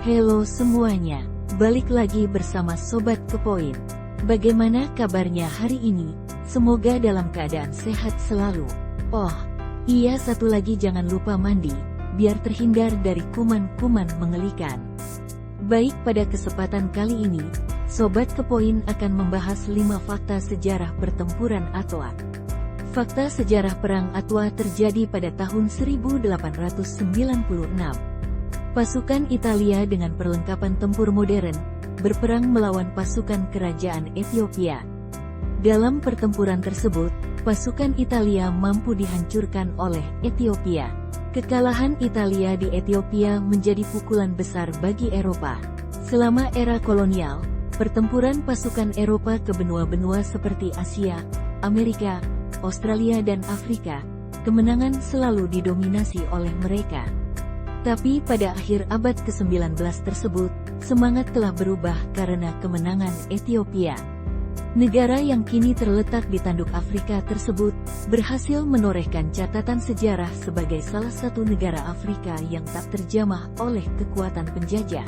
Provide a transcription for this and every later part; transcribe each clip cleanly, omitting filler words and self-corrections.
Halo semuanya, balik lagi bersama Sobat Kepoin. Bagaimana kabarnya hari ini? Semoga dalam keadaan sehat selalu. Oh, iya, satu lagi, jangan lupa mandi, biar terhindar dari kuman-kuman mengerikan. Baik, pada kesempatan kali ini, Sobat Kepoin akan membahas 5 fakta sejarah pertempuran Atwa. Fakta sejarah Perang Atwa terjadi pada tahun 1896. Pasukan Italia dengan perlengkapan tempur modern, berperang melawan pasukan kerajaan Ethiopia. Dalam pertempuran tersebut, pasukan Italia mampu dihancurkan oleh Ethiopia. Kekalahan Italia di Ethiopia menjadi pukulan besar bagi Eropa. Selama era kolonial, pertempuran pasukan Eropa ke benua-benua seperti Asia, Amerika, Australia dan Afrika, kemenangan selalu didominasi oleh mereka. Tapi pada akhir abad ke-19 tersebut, semangat telah berubah karena kemenangan Ethiopia. Negara yang kini terletak di tanduk Afrika tersebut, berhasil menorehkan catatan sejarah sebagai salah satu negara Afrika yang tak terjamah oleh kekuatan penjajah.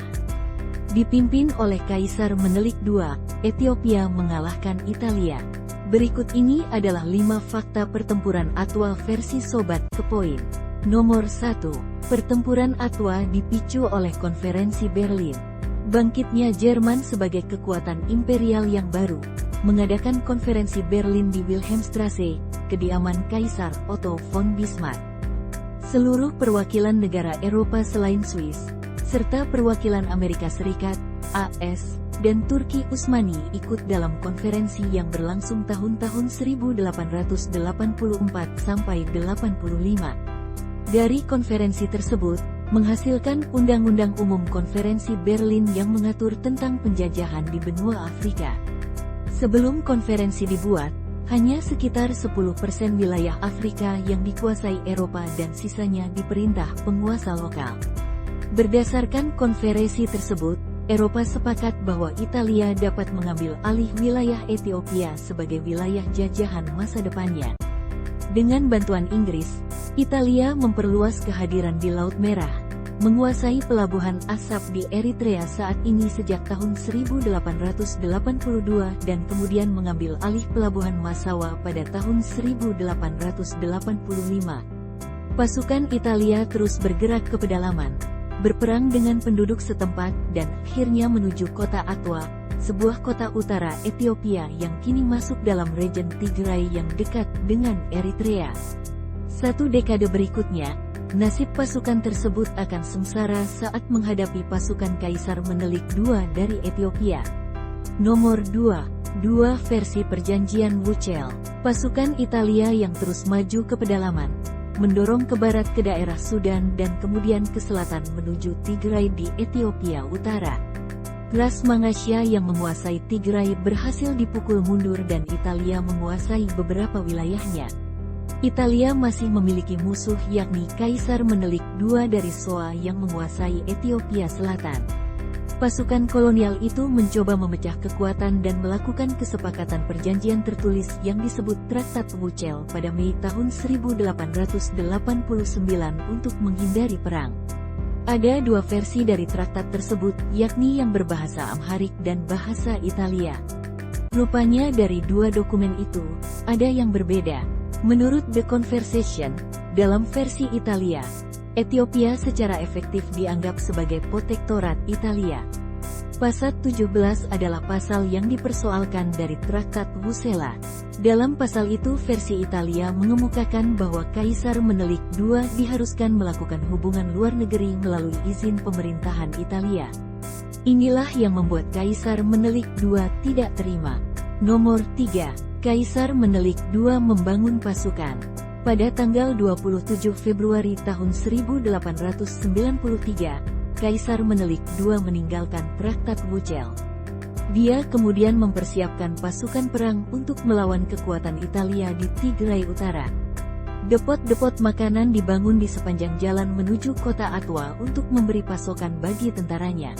Dipimpin oleh Kaisar Menelik II, Ethiopia mengalahkan Italia. Berikut ini adalah 5 fakta pertempuran Atwa versi Sobat Kepoin. Nomor 1. Pertempuran Atwa dipicu oleh Konferensi Berlin. Bangkitnya Jerman sebagai kekuatan imperial yang baru, mengadakan konferensi Berlin di Wilhelmstrasse, kediaman Kaisar Otto von Bismarck. Seluruh perwakilan negara Eropa selain Swiss, serta perwakilan Amerika Serikat, AS, dan Turki Utsmani ikut dalam konferensi yang berlangsung tahun-tahun 1884 sampai 85. Dari konferensi tersebut, menghasilkan Undang-Undang Umum Konferensi Berlin yang mengatur tentang penjajahan di benua Afrika. Sebelum konferensi dibuat, hanya sekitar 10% wilayah Afrika yang dikuasai Eropa dan sisanya diperintah penguasa lokal. Berdasarkan konferensi tersebut, Eropa sepakat bahwa Italia dapat mengambil alih wilayah Ethiopia sebagai wilayah jajahan masa depannya. Dengan bantuan Inggris, Italia memperluas kehadiran di Laut Merah, menguasai pelabuhan Asab di Eritrea saat ini sejak tahun 1882 dan kemudian mengambil alih pelabuhan Massawa pada tahun 1885. Pasukan Italia terus bergerak ke pedalaman, berperang dengan penduduk setempat dan akhirnya menuju kota Atwa, sebuah kota utara Ethiopia yang kini masuk dalam region Tigray yang dekat dengan Eritrea. 1 dekade berikutnya, nasib pasukan tersebut akan sengsara saat menghadapi pasukan Kaisar Menelik II dari Ethiopia. Nomor 2. Versi Perjanjian Wuchel. Pasukan Italia yang terus maju ke pedalaman, mendorong ke barat ke daerah Sudan dan kemudian ke selatan menuju Tigray di Ethiopia Utara. Ras Mangasya yang menguasai Tigray berhasil dipukul mundur dan Italia menguasai beberapa wilayahnya. Italia masih memiliki musuh yakni Kaisar Menelik II dari Shoa yang menguasai Ethiopia Selatan. Pasukan kolonial itu mencoba memecah kekuatan dan melakukan kesepakatan perjanjian tertulis yang disebut Traktat Wuchel pada Mei tahun 1889 untuk menghindari perang. Ada 2 versi dari traktat tersebut, yakni yang berbahasa Amharik dan bahasa Italia. Rupanya dari 2 dokumen itu, ada yang berbeda. Menurut The Conversation, dalam versi Italia, Ethiopia secara efektif dianggap sebagai protektorat Italia. Pasal 17 adalah pasal yang dipersoalkan dari Traktat Wuchel. Dalam pasal itu versi Italia mengemukakan bahwa Kaisar Menelik II diharuskan melakukan hubungan luar negeri melalui izin pemerintahan Italia. Inilah yang membuat Kaisar Menelik II tidak terima. Nomor 3. Kaisar Menelik II membangun pasukan. Pada tanggal 27 Februari tahun 1893, Kaisar Menelik II meninggalkan Traktat Wuchel. Dia kemudian mempersiapkan pasukan perang untuk melawan kekuatan Italia di Tigray Utara. Depot-depot makanan dibangun di sepanjang jalan menuju kota Atwa untuk memberi pasokan bagi tentaranya.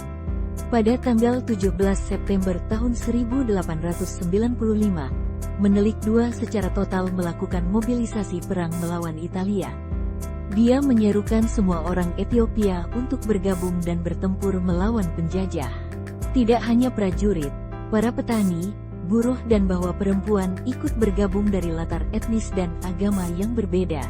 Pada tanggal 17 September tahun 1895, Menelik II secara total melakukan mobilisasi perang melawan Italia. Dia menyerukan semua orang Ethiopia untuk bergabung dan bertempur melawan penjajah. Tidak hanya prajurit, para petani, buruh dan bahwa perempuan ikut bergabung dari latar etnis dan agama yang berbeda.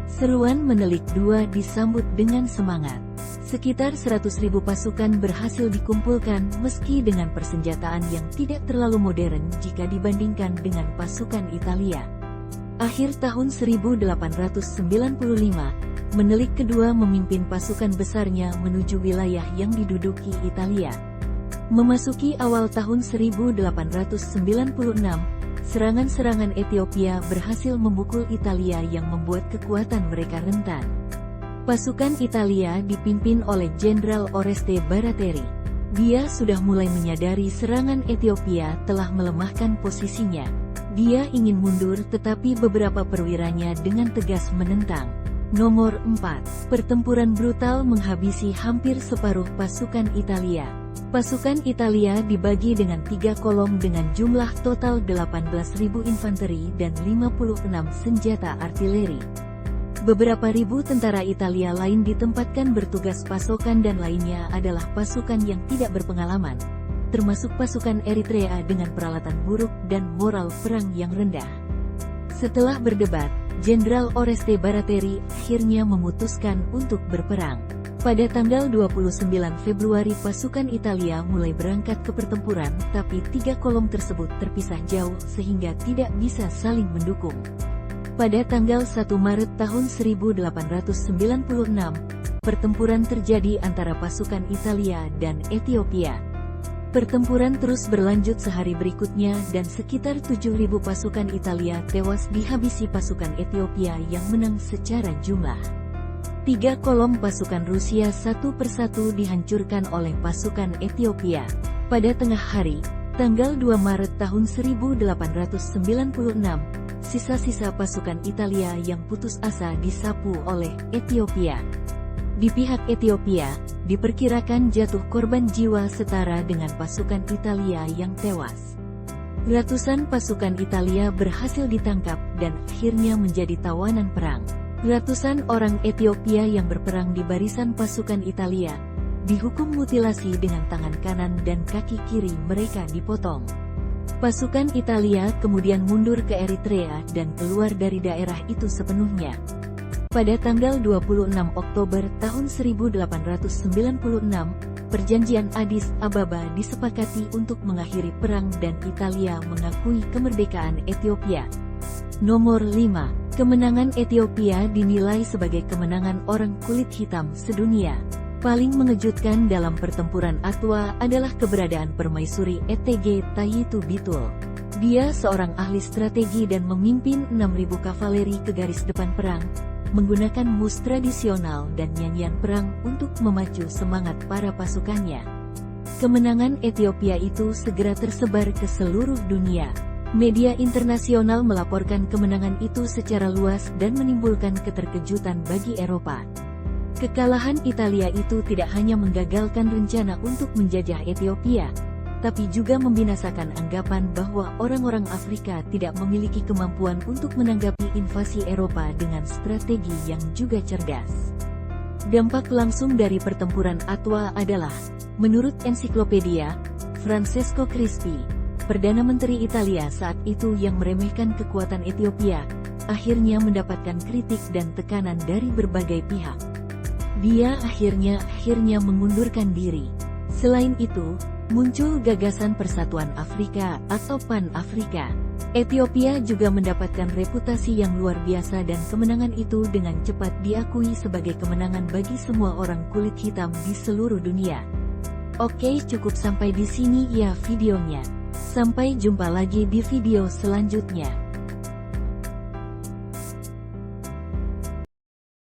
Seruan menelik dua disambut dengan semangat. Sekitar 100.000 pasukan berhasil dikumpulkan meski dengan persenjataan yang tidak terlalu modern jika dibandingkan dengan pasukan Italia. Akhir tahun 1895, Menelik kedua memimpin pasukan besarnya menuju wilayah yang diduduki Italia. Memasuki awal tahun 1896, serangan-serangan Ethiopia berhasil memukul Italia yang membuat kekuatan mereka rentan. Pasukan Italia dipimpin oleh Jenderal Oreste Baratteri. Dia sudah mulai menyadari serangan Ethiopia telah melemahkan posisinya. Dia ingin mundur tetapi beberapa perwiranya dengan tegas menentang. Nomor 4. Pertempuran brutal menghabisi hampir separuh pasukan Italia. Pasukan Italia dibagi dengan 3 kolom dengan jumlah total 18.000 infanteri dan 56 senjata artileri. Beberapa ribu tentara Italia lain ditempatkan bertugas pasokan dan lainnya adalah pasukan yang tidak berpengalaman, termasuk pasukan Eritrea dengan peralatan buruk dan moral perang yang rendah. Setelah berdebat, Jenderal Oreste Baratteri akhirnya memutuskan untuk berperang. Pada tanggal 29 Februari pasukan Italia mulai berangkat ke pertempuran, tapi 3 kolom tersebut terpisah jauh sehingga tidak bisa saling mendukung. Pada tanggal 1 Maret tahun 1896, pertempuran terjadi antara pasukan Italia dan Ethiopia. Pertempuran terus berlanjut sehari berikutnya dan sekitar 7.000 pasukan Italia tewas dihabisi pasukan Ethiopia yang menang secara jumlah. 3 kolom pasukan Rusia satu persatu dihancurkan oleh pasukan Ethiopia. Pada tengah hari, tanggal 2 Maret tahun 1896, sisa-sisa pasukan Italia yang putus asa disapu oleh Ethiopia. Di pihak Ethiopia, diperkirakan jatuh korban jiwa setara dengan pasukan Italia yang tewas. Ratusan pasukan Italia berhasil ditangkap dan akhirnya menjadi tawanan perang. Ratusan orang Ethiopia yang berperang di barisan pasukan Italia dihukum mutilasi dengan tangan kanan dan kaki kiri mereka dipotong. Pasukan Italia kemudian mundur ke Eritrea dan keluar dari daerah itu sepenuhnya. Pada tanggal 26 Oktober tahun 1896, Perjanjian Addis Ababa disepakati untuk mengakhiri perang dan Italia mengakui kemerdekaan Ethiopia. Nomor 5. Kemenangan Ethiopia dinilai sebagai kemenangan orang kulit hitam sedunia. Paling mengejutkan dalam pertempuran Atwa adalah keberadaan permaisuri ETG Tayitu Bitul. Dia seorang ahli strategi dan memimpin 6.000 kavaleri ke garis depan perang, menggunakan mus tradisional dan nyanyian perang untuk memacu semangat para pasukannya. Kemenangan Ethiopia itu segera tersebar ke seluruh dunia. Media internasional melaporkan kemenangan itu secara luas dan menimbulkan keterkejutan bagi Eropa. Kekalahan Italia itu tidak hanya menggagalkan rencana untuk menjajah Ethiopia, tapi juga membinasakan anggapan bahwa orang-orang Afrika tidak memiliki kemampuan untuk menanggapi invasi Eropa dengan strategi yang juga cerdas. Dampak langsung dari pertempuran Atwa adalah, menurut ensiklopedia Francesco Crispi, Perdana Menteri Italia saat itu yang meremehkan kekuatan Ethiopia, akhirnya mendapatkan kritik dan tekanan dari berbagai pihak. Dia akhirnya mengundurkan diri. Selain itu, muncul gagasan Persatuan Afrika atau Pan-Afrika. Ethiopia juga mendapatkan reputasi yang luar biasa dan kemenangan itu dengan cepat diakui sebagai kemenangan bagi semua orang kulit hitam di seluruh dunia. Oke, cukup sampai di sini ya videonya. Sampai jumpa lagi di video selanjutnya.